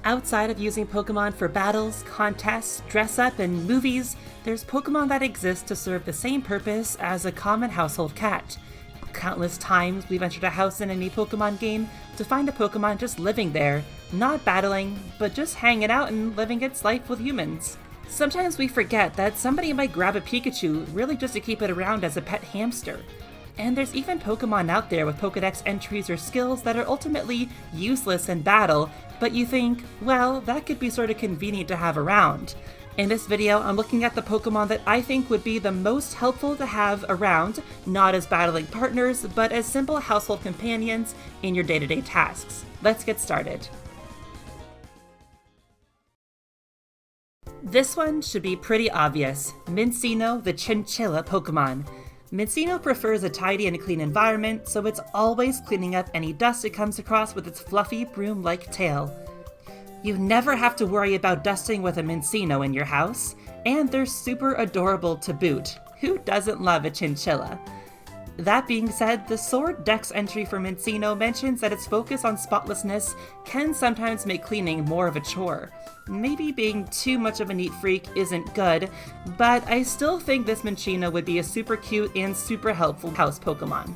Outside of using Pokemon for battles, contests, dress-up, and movies, there's Pokemon that exist to serve the same purpose as a common household cat. Countless times we've entered a house in any Pokemon game to find a Pokemon just living there, not battling, but just hanging out and living its life with humans. Sometimes we forget that somebody might grab a Pikachu really just to keep it around as a pet hamster. And there's even Pokemon out there with Pokedex entries or skills that are ultimately useless in battle, but you think, well, that could be sort of convenient to have around. In this video, I'm looking at the Pokemon that I think would be the most helpful to have around, not as battling partners, but as simple household companions in your day-to-day tasks. Let's get started. This one should be pretty obvious. Minccino, the chinchilla Pokemon. Minccino prefers a tidy and clean environment, so it's always cleaning up any dust it comes across with its fluffy, broom-like tail. You never have to worry about dusting with a Minccino in your house, and they're super adorable to boot. Who doesn't love a chinchilla? That being said, the Sword Dex entry for Minccino mentions that its focus on spotlessness can sometimes make cleaning more of a chore. Maybe being too much of a neat freak isn't good, but I still think this Minccino would be a super cute and super helpful house Pokemon.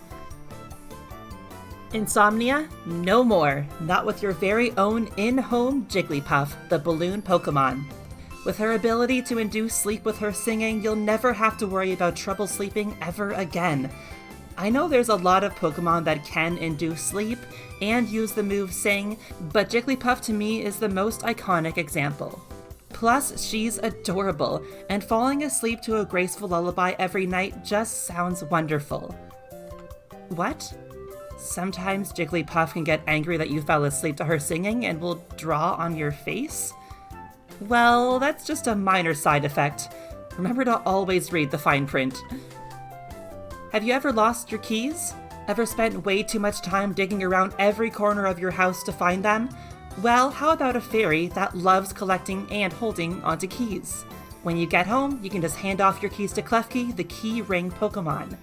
Insomnia? No more. Not with your very own in-home Jigglypuff, the balloon Pokemon. With her ability to induce sleep with her singing, you'll never have to worry about trouble sleeping ever again. I know there's a lot of Pokemon that can induce sleep and use the move Sing, but Jigglypuff to me is the most iconic example. Plus, she's adorable, and falling asleep to a graceful lullaby every night just sounds wonderful. What? Sometimes Jigglypuff can get angry that you fell asleep to her singing and will draw on your face? Well, that's just a minor side effect. Remember to always read the fine print. Have you ever lost your keys? Ever spent way too much time digging around every corner of your house to find them? Well, how about a fairy that loves collecting and holding onto keys? When you get home, you can just hand off your keys to Klefki, the key ring Pokemon.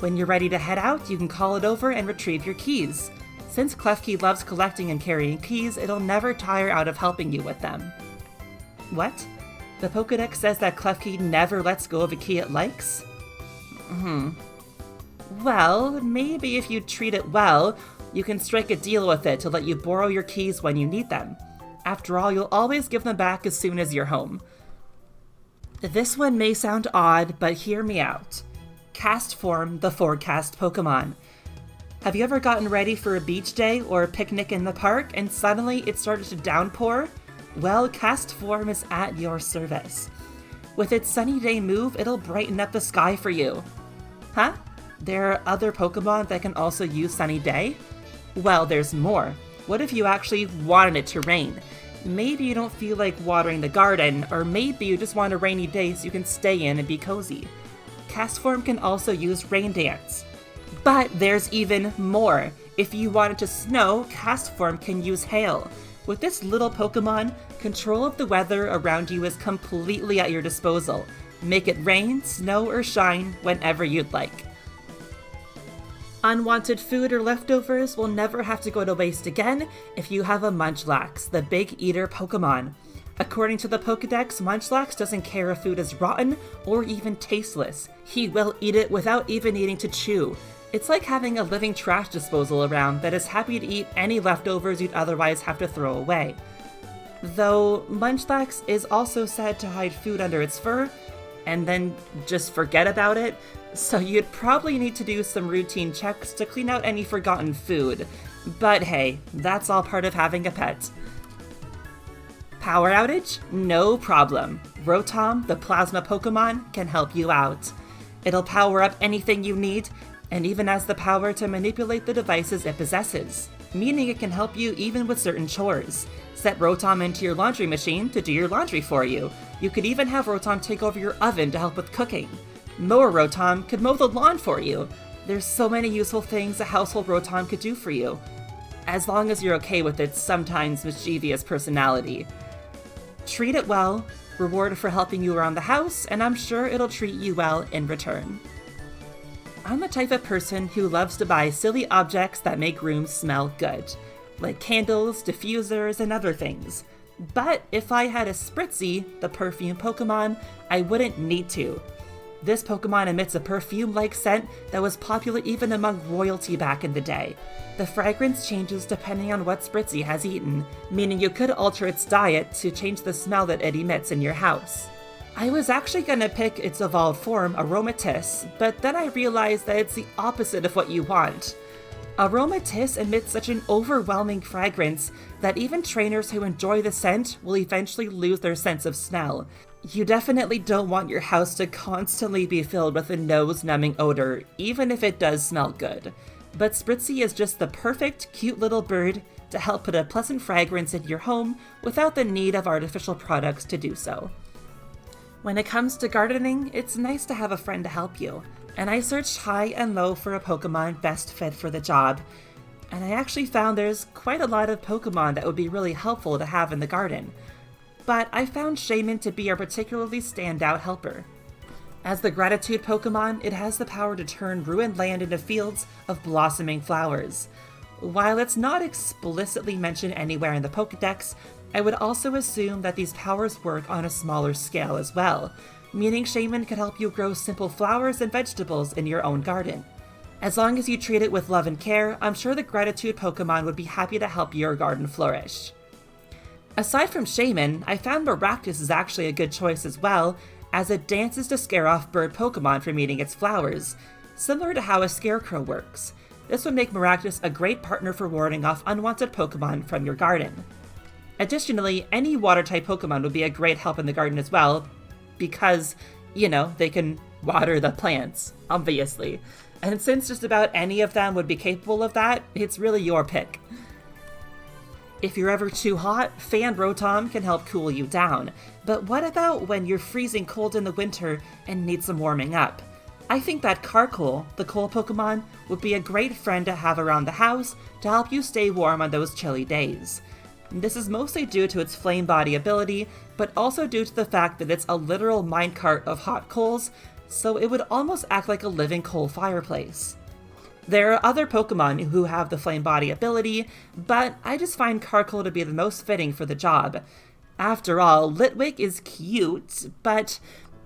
When you're ready to head out, you can call it over and retrieve your keys. Since Klefki loves collecting and carrying keys, it'll never tire out of helping you with them. What? The Pokedex says that Klefki never lets go of a key it likes? Well, maybe if you treat it well, you can strike a deal with it to let you borrow your keys when you need them. After all, you'll always give them back as soon as you're home. This one may sound odd, but hear me out. Castform, the forecast Pokemon. Have you ever gotten ready for a beach day or a picnic in the park and suddenly it started to downpour? Well, Castform is at your service. With its sunny day move, it'll brighten up the sky for you. Huh? There are other Pokemon that can also use Sunny Day? Well, there's more. What if you actually wanted it to rain? Maybe you don't feel like watering the garden, or maybe you just want a rainy day so you can stay in and be cozy. Castform can also use Rain Dance. But there's even more. If you want it to snow, Castform can use Hail. With this little Pokemon, control of the weather around you is completely at your disposal. Make it rain, snow, or shine whenever you'd like. Unwanted food or leftovers will never have to go to waste again if you have a Munchlax, the big eater Pokemon. According to the Pokedex, Munchlax doesn't care if food is rotten or even tasteless. He will eat it without even needing to chew. It's like having a living trash disposal around that is happy to eat any leftovers you'd otherwise have to throw away. Though Munchlax is also said to hide food under its fur, and then just forget about it, so you'd probably need to do some routine checks to clean out any forgotten food. But hey, that's all part of having a pet. Power outage? No problem. Rotom, the plasma Pokemon, can help you out. It'll power up anything you need, and even has the power to manipulate the devices it possesses, meaning it can help you even with certain chores. Set Rotom into your laundry machine to do your laundry for you. You could even have Rotom take over your oven to help with cooking. Mower Rotom could mow the lawn for you. There's so many useful things a household Rotom could do for you, as long as you're okay with its sometimes mischievous personality. Treat it well, reward it for helping you around the house, and I'm sure it'll treat you well in return. I'm the type of person who loves to buy silly objects that make rooms smell good, like candles, diffusers, and other things. But if I had a Spritzee, the perfume Pokemon, I wouldn't need to. This Pokemon emits a perfume-like scent that was popular even among royalty back in the day. The fragrance changes depending on what Spritzee has eaten, meaning you could alter its diet to change the smell that it emits in your house. I was actually gonna pick its evolved form, Aromatisse, but then I realized that it's the opposite of what you want. Aromatisse emits such an overwhelming fragrance that even trainers who enjoy the scent will eventually lose their sense of smell. You definitely don't want your house to constantly be filled with a nose-numbing odor, even if it does smell good. But Spritzee is just the perfect, cute little bird to help put a pleasant fragrance in your home without the need of artificial products to do so. When it comes to gardening, it's nice to have a friend to help you, and I searched high and low for a Pokemon best fit for the job, and I actually found there's quite a lot of Pokemon that would be really helpful to have in the garden. But I found Shaymin to be a particularly standout helper. As the Gratitude Pokemon, it has the power to turn ruined land into fields of blossoming flowers. While it's not explicitly mentioned anywhere in the Pokédex, I would also assume that these powers work on a smaller scale as well, meaning Shaymin could help you grow simple flowers and vegetables in your own garden. As long as you treat it with love and care, I'm sure the Gratitude Pokemon would be happy to help your garden flourish. Aside from Shaymin, I found Maractus is actually a good choice as well, as it dances to scare off bird Pokemon from eating its flowers, similar to how a scarecrow works. This would make Maractus a great partner for warding off unwanted Pokemon from your garden. Additionally, any water-type Pokemon would be a great help in the garden as well, because, they can water the plants, obviously. And since just about any of them would be capable of that, it's really your pick. If you're ever too hot, Fan Rotom can help cool you down. But what about when you're freezing cold in the winter and need some warming up? I think that Carkol, the cold Pokemon, would be a great friend to have around the house to help you stay warm on those chilly days. This is mostly due to its flame body ability, but also due to the fact that it's a literal minecart of hot coals, so it would almost act like a living coal fireplace. There are other Pokemon who have the flame body ability, but I just find Carkol to be the most fitting for the job. After all, Litwick is cute, but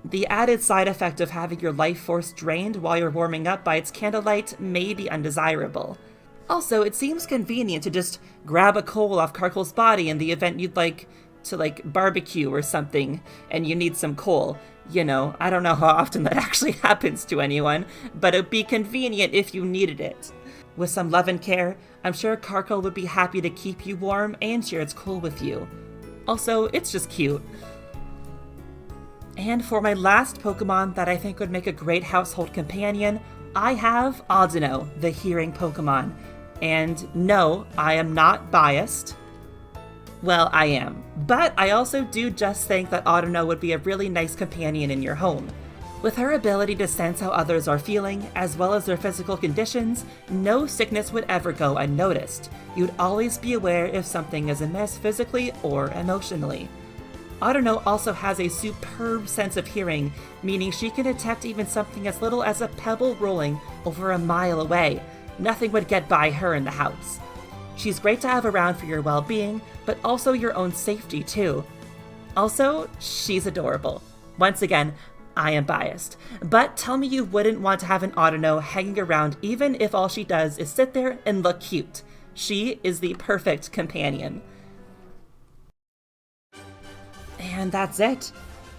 the added side effect of having your life force drained while you're warming up by its candlelight may be undesirable. Also, it seems convenient to just grab a coal off Carkol's body in the event you'd like to barbecue or something and you need some coal. I don't know how often that actually happens to anyone, but it'd be convenient if you needed it. With some love and care, I'm sure Carkol would be happy to keep you warm and share its coal with you. Also, it's just cute. And for my last Pokemon that I think would make a great household companion, I have Audino, the hearing Pokemon. And no, I am not biased. Well, I am. But I also do just think that Audino would be a really nice companion in your home. With her ability to sense how others are feeling, as well as their physical conditions, no sickness would ever go unnoticed. You'd always be aware if something is amiss physically or emotionally. Audino also has a superb sense of hearing, meaning she can detect even something as little as a pebble rolling over a mile away. Nothing would get by her in the house. She's great to have around for your well-being, but also your own safety too. Also, she's adorable. Once again, I am biased. But tell me you wouldn't want to have an Audino hanging around even if all she does is sit there and look cute. She is the perfect companion. And that's it.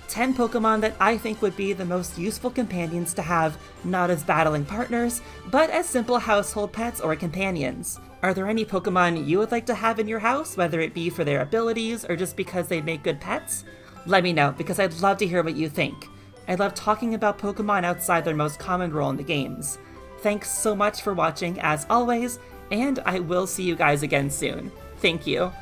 10 Pokemon that I think would be the most useful companions to have, not as battling partners, but as simple household pets or companions. Are there any Pokemon you would like to have in your house, whether it be for their abilities or just because they make good pets? Let me know, because I'd love to hear what you think. I love talking about Pokemon outside their most common role in the games. Thanks so much for watching, as always, and I will see you guys again soon. Thank you.